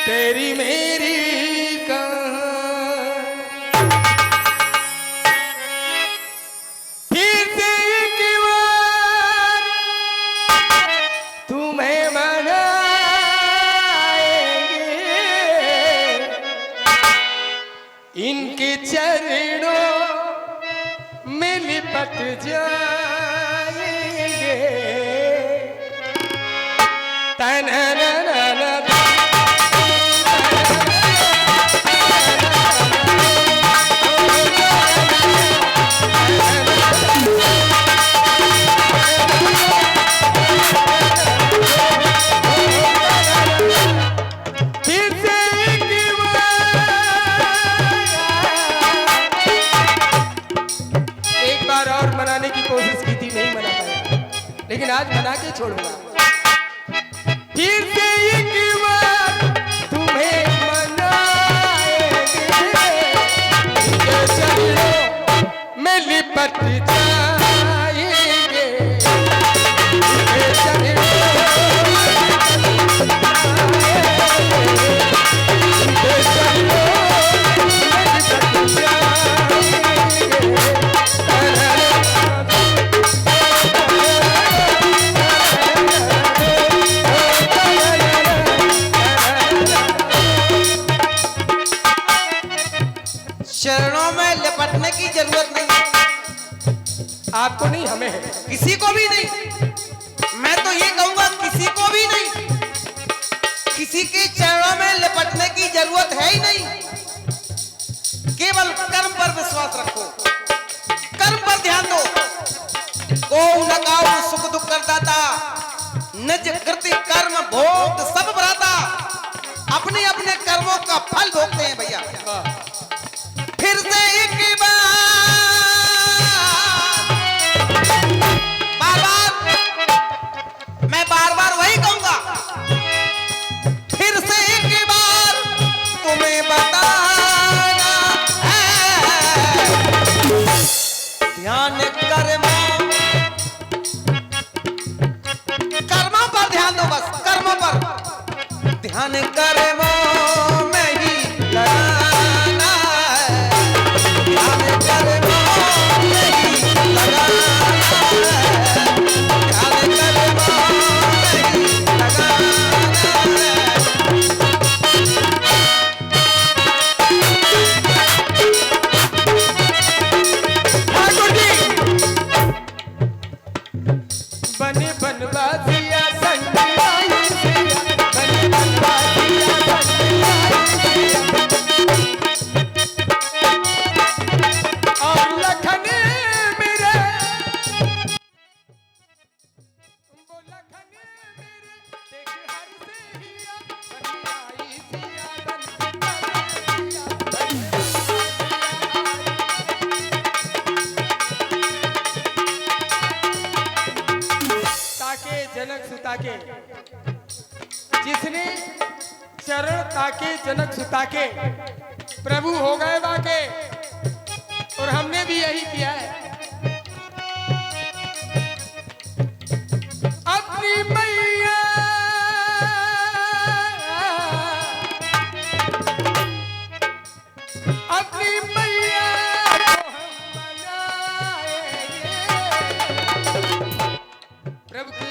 तेरी मेरी फिर से एक बार तुम्हें मनाएंगे, इनके चरणों में लिपट जाएंगे। मनाने की कोशिश की थी, नहीं मना पाया, लेकिन आज मना के छोड़ूंगा। फिर से एक बार तुम्हें मनाएंगे, इनके चरणों में लिपट जाएंगे, इनके चरणों में लिपट जाएंगे, इनके चरणों में लिपट जाएंगे। चरणों में लिपटने की जरूरत नहीं, आपको नहीं, हमें है। किसी को भी नहीं। मैं तो ये कहूंगा किसी को भी नहीं, किसी के चरणों में लिपटने की जरूरत है ही नहीं। केवल कर्म पर विश्वास रखो, कर्म पर ध्यान दो। को न काऊ सुख दुख करदाता, निज कृति कर्म भोग सब बराता। अपने अपने कर्मों का फल भोगते हैं भैया। फिर से एक मैं बार बार वही कहूंगा, फिर से एक बार तुम्हें बताना है। ध्यान कर्मों पर ध्यान दो, बस कर्मों पर ध्यान कर्मों में ही लगाना है। ध्यान कर्मों में ही लगाना है। ध्यान कर्मों में ही लगाना है। ठाकुर जी, बने बनवासिया संगीलाई सिया, बने बनवासिया संगीलाई सिया। और लखन मेरे, वो लखन मेरे, देख हर से हिया, संगीलाई सिया, ताके जनक सुता के, जिसने चरण ताके जनक सुता के प्रभु हो गए वाके, और हमने भी यही किया है। अपनी मैया अपनी मैया को हम मनाएंगे, प्रभु के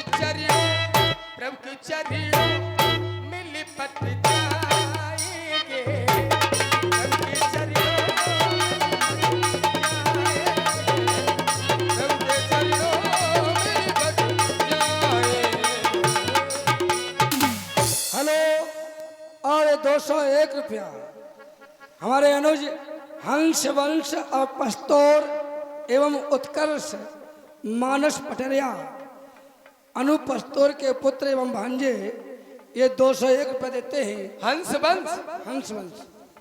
चरणों में लिपट जाएंगे, प्रभु के चरणों प्रभु के चरणों में लिपट जाएंगे। हेलो, और 201 रुपया हमारे अनुज हंस वंश और पस्तौर एवं उत्कर्ष मानस पटरिया अनुपस्तौर के पुत्र एवं भांजे, ये 201 रुपये देते हैं। हंस वंश, हंस वंश,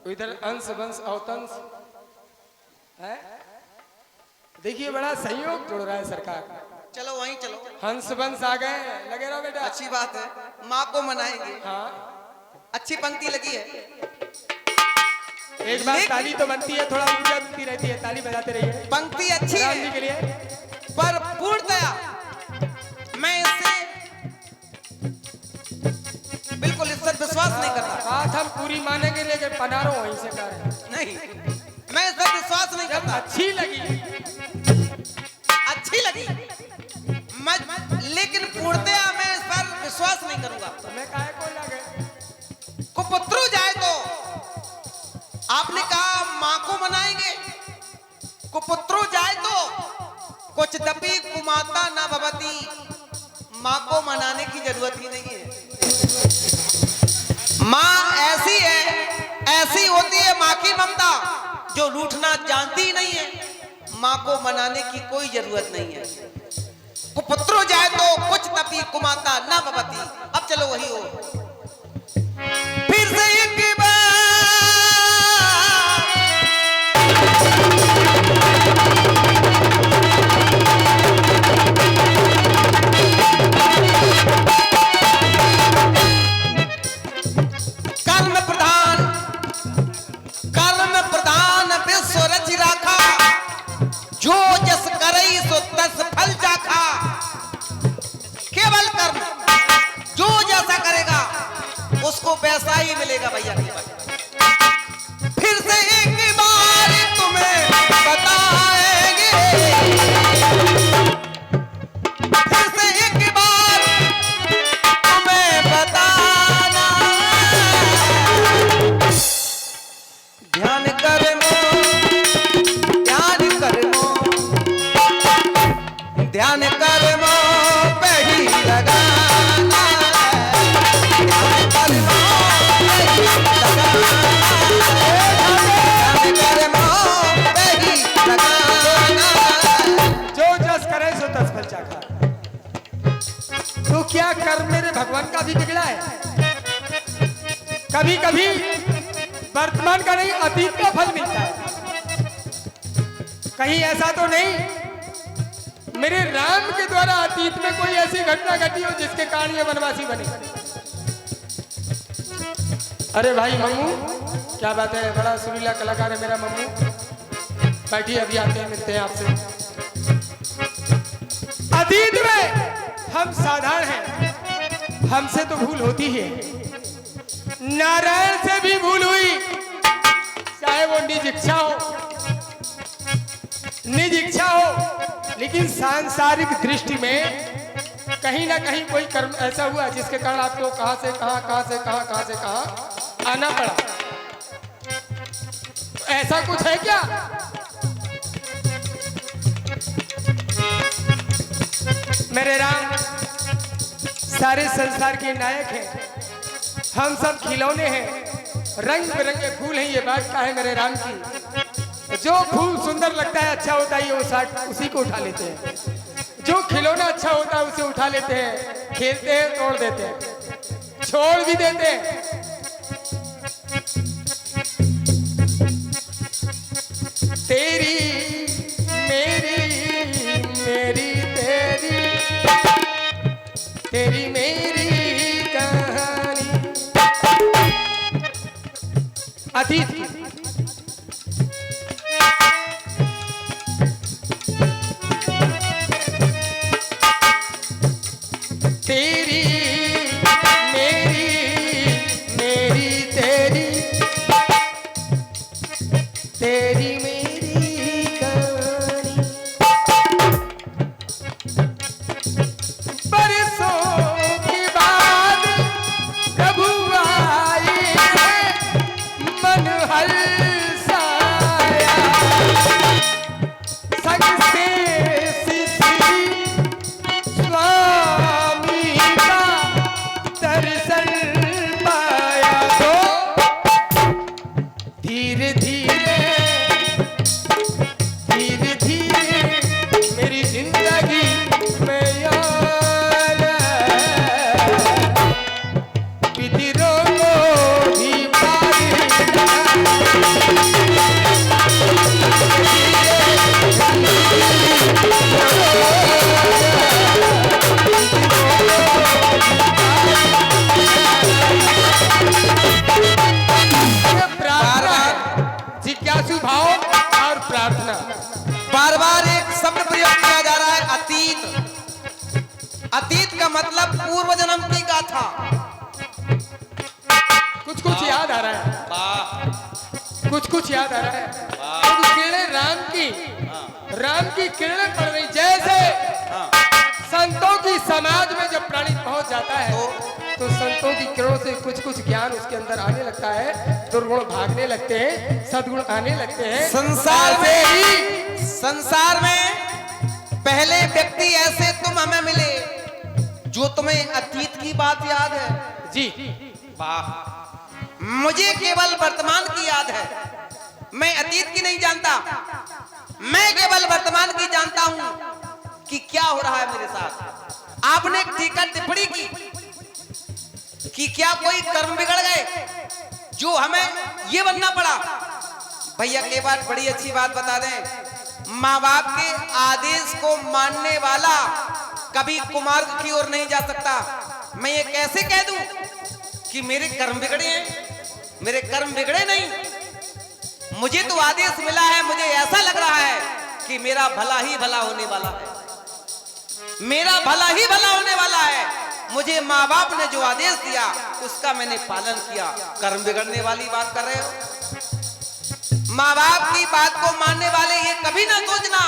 इधर अंश वंश अवतंश है। देखिए बड़ा सहयोग जुड़ रहा है सरकार। चलो वहीं चलो, हंस वंश आ गए, लगे रहो बेटा। अच्छी बात है, माँ को मनाएंगे। हाँ, अच्छी पंक्ति लगी है। एक बार ताली तो बनती है, थोड़ा ऊर्जा मिलती रहती है, ताली बजाते रहिए। पंक्ति अच्छी राम जी है के लिए। पर पूर्णतया मैं इससे बिल्कुल इस पर विश्वास नहीं करता। बात हम लेके बना रहा हूँ वहीं से कर। नहीं, मैं इस पर विश्वास नहीं जब करता। अच्छी लगी अच्छी लगी मैं, लेकिन पूर्णतया मैं इस पर विश्वास नहीं करूंगा। तो मैं काहे को लगे कुपुत्रु जाए तो आपने कहा मां को मनाएंगे, कुपुत्रु जाए तो कुछ दपी कुमाता न भवती, मां को मनाने की जरूरत ही नहीं है। मां ऐसी है, ऐसी होती है मां की ममता जो रूठना जानती ही नहीं है। मां को मनाने की कोई जरूरत नहीं है। कुपुत्रु जाए तो कुछ दपी कुमाता न भवती। अब चलो वही हो, फिर से एक बार कर्म प्रधान विश्व रच राखा, जो जस करई सो तस फल चाखा। केवल कर्म, जो जैसा करेगा उसको वैसा ही मिलेगा भैया। फिर से एक बार तुम्हें बताएंगे, फिर से एक बार तुम्हें बताना, ध्यान करमो, ध्यान करमो, ध्यान करमो पे ही लगाना, ध्यान करमो पे ही लगाना, ध्यान करमो पे ही लगाना। जो जस करे सो तस फल चाखा। तो क्या कर्म मेरे भगवान का भी बिगड़ा है? कभी कभी वर्तमान का नहीं अतीत का फल मिलता है। कहीं ऐसा तो नहीं मेरे राम के द्वारा अतीत में कोई ऐसी घटना घटी हो जिसके कारण ये वनवासी बने? अरे भाई मम्मू, क्या बात है, बड़ा सुरीला कलाकार है मेरा मम्मू। बैठिए, अभी आते हैं, मिलते हैं आपसे। अतीत में हम साधारण हैं, हमसे तो भूल होती है। नारायण से भी भूल हुई, चाहे वो निज इच्छा हो, लेकिन सांसारिक दृष्टि में कहीं ना कहीं कोई कर्म ऐसा हुआ जिसके कारण आपको कहां से कहां आना पड़ा। तो ऐसा कुछ है क्या? मेरे राम सारे संसार के नायक हैं, हम सब खिलौने हैं, रंग बिरंगे फूल हैं। ये बात का है मेरे राम की। जो फूल सुंदर लगता है, अच्छा होता है, ये उसी को उठा लेते हैं। जो खिलौना अच्छा होता है उसे उठा लेते हैं, खेलते हैं, तोड़ देते हैं, छोड़ भी देते हैं। तेरी मेरी, मेरी तेरी, तेरी मेरी कहानी अतीत की। तेरी मेरी, मेरी तेरी, तेरी मेरी कहानी। बरसों के बाद प्रभु आए, मन हर्षाया, संग से स्वामी का दर्शन पाया। तो धीरे धीरे, धीरे धीरे मेरी जिंदगी में यार विधिरों को भी पारी। जिज्ञासु भाव और प्रार्थना। बार बार एक शब्द प्रयोग किया जा रहा है, अतीत। अतीत का मतलब पूर्व जन्म की गाथा। कुछ याद आ रहा है। वाह, कुछ याद आ रहा है। तो किरणें राम की किरणें पड़ रही, जैसे संतों की समाज में जब प्राणी पहुंच जाता है तो संतों की किरणों से कुछ ज्ञान उसके अंदर आने लगता है, दुर्गुण भागने लगते हैं, सद्गुण आने लगते हैं। संसार में पहले व्यक्ति ऐसे तुम हमें मिले जो तुम्हें अतीत की बात याद है। जी वाह, मुझे केवल वर्तमान की याद है, मैं अतीत की नहीं जानता। मैं केवल वर्तमान की जानता हूं कि क्या हो रहा है मेरे साथ। आपने एक टीका टिप्पणी की कि क्या कोई कर्म बिगड़ गए जो हमें ये बनना पड़ा। भैया के बाद बड़ी अच्छी बात बता दें, माँ बाप के आदेश को मानने वाला कभी कुमार्ग की ओर नहीं जा सकता। मैं ये कैसे कह दूं कि मेरे कर्म बिगड़े हैं? मेरे कर्म बिगड़े नहीं, मुझे तो आदेश मिला है। मुझे ऐसा लग रहा है कि मेरा भला ही भला होने वाला है, मेरा भला ही भला होने वाला है। मुझे माँ बाप ने जो आदेश दिया उसका मैंने पालन किया। कर्म बिगड़ने वाली बात कर रहे हो? माँ बाप की बात को मानने वाले ये कभी ना सोचना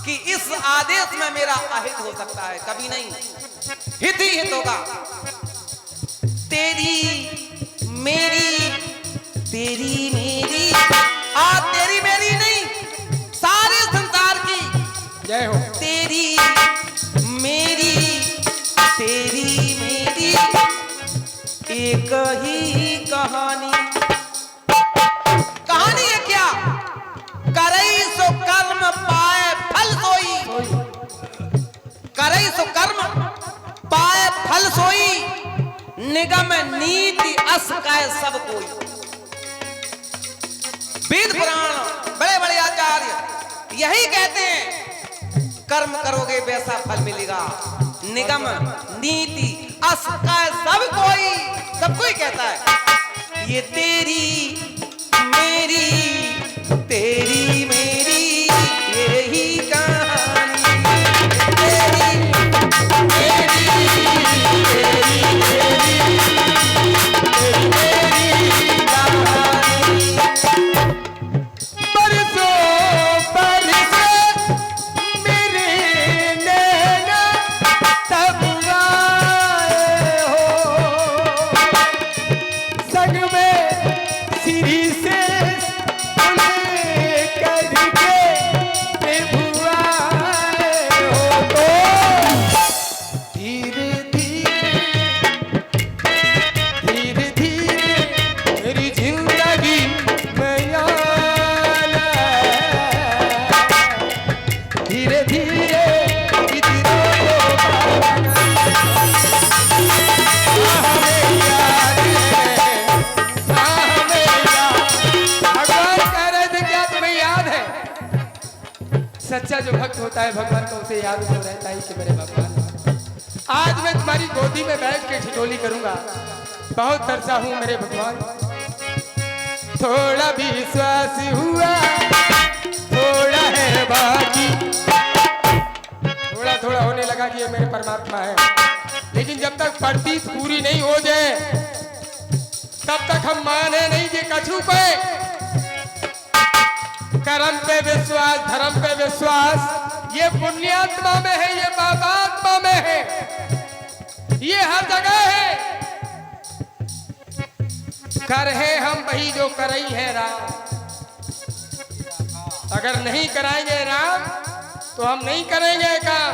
कि इस आदेश में मेरा अहित हो सकता है, कभी नहीं। हित ही हित होगा। तेरी मेरी तेरी मेरी तेरी मेरी नहीं, सारे संसार की जय हो। तेरी मेरी तेरी मेरी एक ही कहानी। कहानी है क्या? करई सो कर्म पाए फल सोई, करई सो कर्म पाए फल सोई, निगम नीति अस काय सब कोई। वेद पुराण बड़े बड़े आचार्य यही कहते हैं, कर्म करोगे वैसा फल मिलेगा। निगम नीति अस काय सब कोई, सब कोई कहता है। ये तेरी मेरी तेरी मेरी यही कहानी, तेरी मेरी तेरी मेरी कहानी। बरसों बरसे मेरे नैना तब आए हो, संग में सिरी से करके प्रभु आए हो। तो धीरे धीरे मेरी जिंदगी में आना है। धीरे धीरे तुम्हें याद है? सच्चा जो भक्त होता है भगवान को उसे याद तो रहता ही कि मेरे भगवान, आज मैं तुम्हारी गोदी में बैठ के ठिठोली करूंगा। बहुत तरसा हूं मेरे भगवान, थोड़ा भी विश्वास हुआ, थोड़ा है बाकी। थोड़ा थोड़ा होने लगा कि ये मेरे परमात्मा है, लेकिन जब तक प्रतीत पूरी नहीं हो जाए तब तक हम माने नहीं कि कछु पे। कर्म पे विश्वास, धर्म पे विश्वास, ये पुण्यात्मा में है, ये पापात्मा में है, ये हर जगह है। कर है हम वही जो करई है राम। अगर नहीं कराएंगे राम तो हम नहीं करेंगे काम।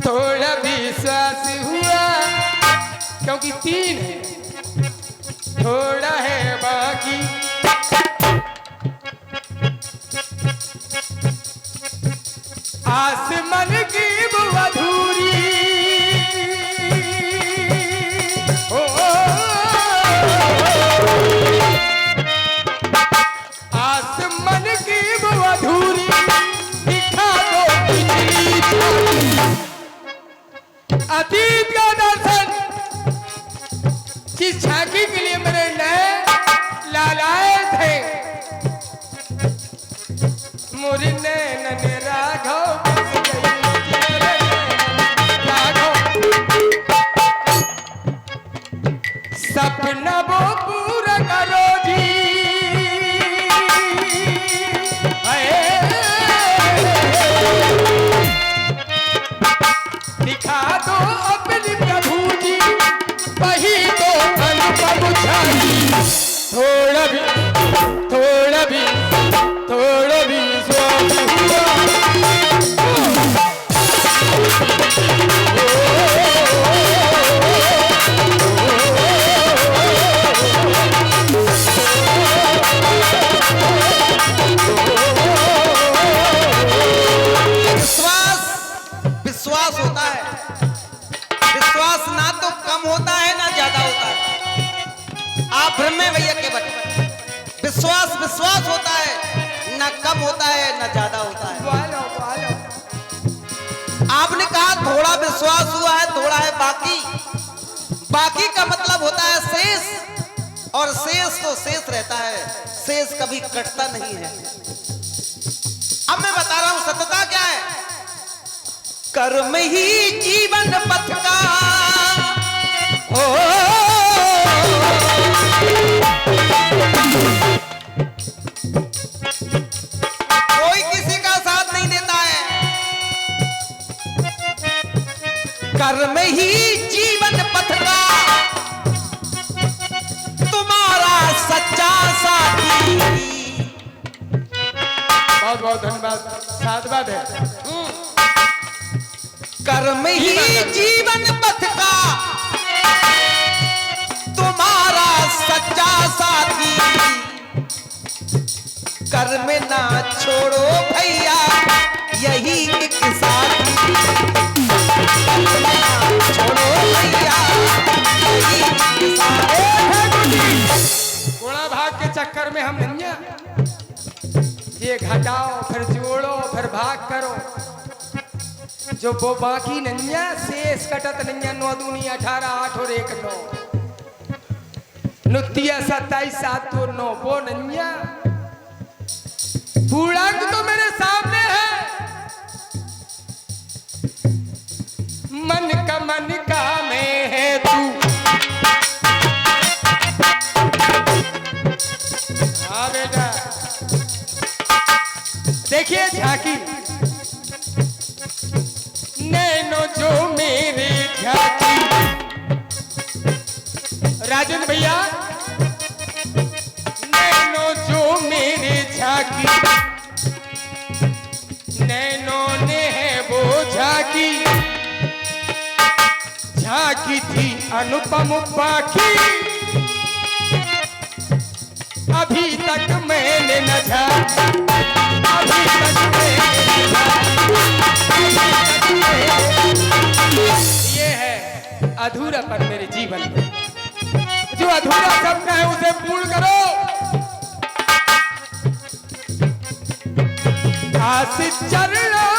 थोड़ा विश्वास हुआ क्योंकि तीन है, थोड़ा है बाकी। आसमान की वो अधूरी हो, आसमान की वो अधूरी दिखा दो अतीत का दर्शन। किस झांकी के लिए मेरे नए लालाए थे, मोरी नैनन राघव राघव, सपना वो आप भ्रम में भैया केवल विश्वास विश्वास होता है, ना कम होता है ना ज्यादा होता है। बोलो बोलो। आपने कहा थोड़ा विश्वास हुआ है, थोड़ा है बाकी। बाकी का मतलब होता है शेष, और शेष तो शेष रहता है, शेष कभी कटता नहीं है। अब मैं बता रहा हूं सत्यता क्या है। कर्म ही जीवन पथ का कोई किसी का साथ नहीं देता है। कर्म ही जीवन पथ का तुम्हारा सच्चा साथी। बहुत बहुत धन्यवाद, साधुवाद है। कर्म ही जीवन पथ का तुम्हारा सच्चा साथी। कर्म ना छोड़ो भैया यही एक साथी। कर्म ना छोड़ो भैया यही एक साथी। गुणा भाग के चक्कर में हम नैया, ये घटाओ फिर जोड़ो फिर भाग करो, जो वो बाकी नैया शेष कटत नैया। 9 दूनी 18, 8 और 1 9, 29 27 7 और 9 वो नैया। पूर्णांक तो मेरे सामने है। मन का में है तू। हाँ बेटा, देखिए झांकी नैनो जो मेरे झांकी। राजन भैया, नैनो जो मेरे झांकी, नैनो ने है वो झांकी। झांकी थी अनुपम बाकी, अभी तक मैंने न झांकी, अभी तक मैंने न झांकी। ये है अधूरापन मेरे जीवन में। जो अधूरा सपना है उसे पूर्ण करो। आशीष चरणों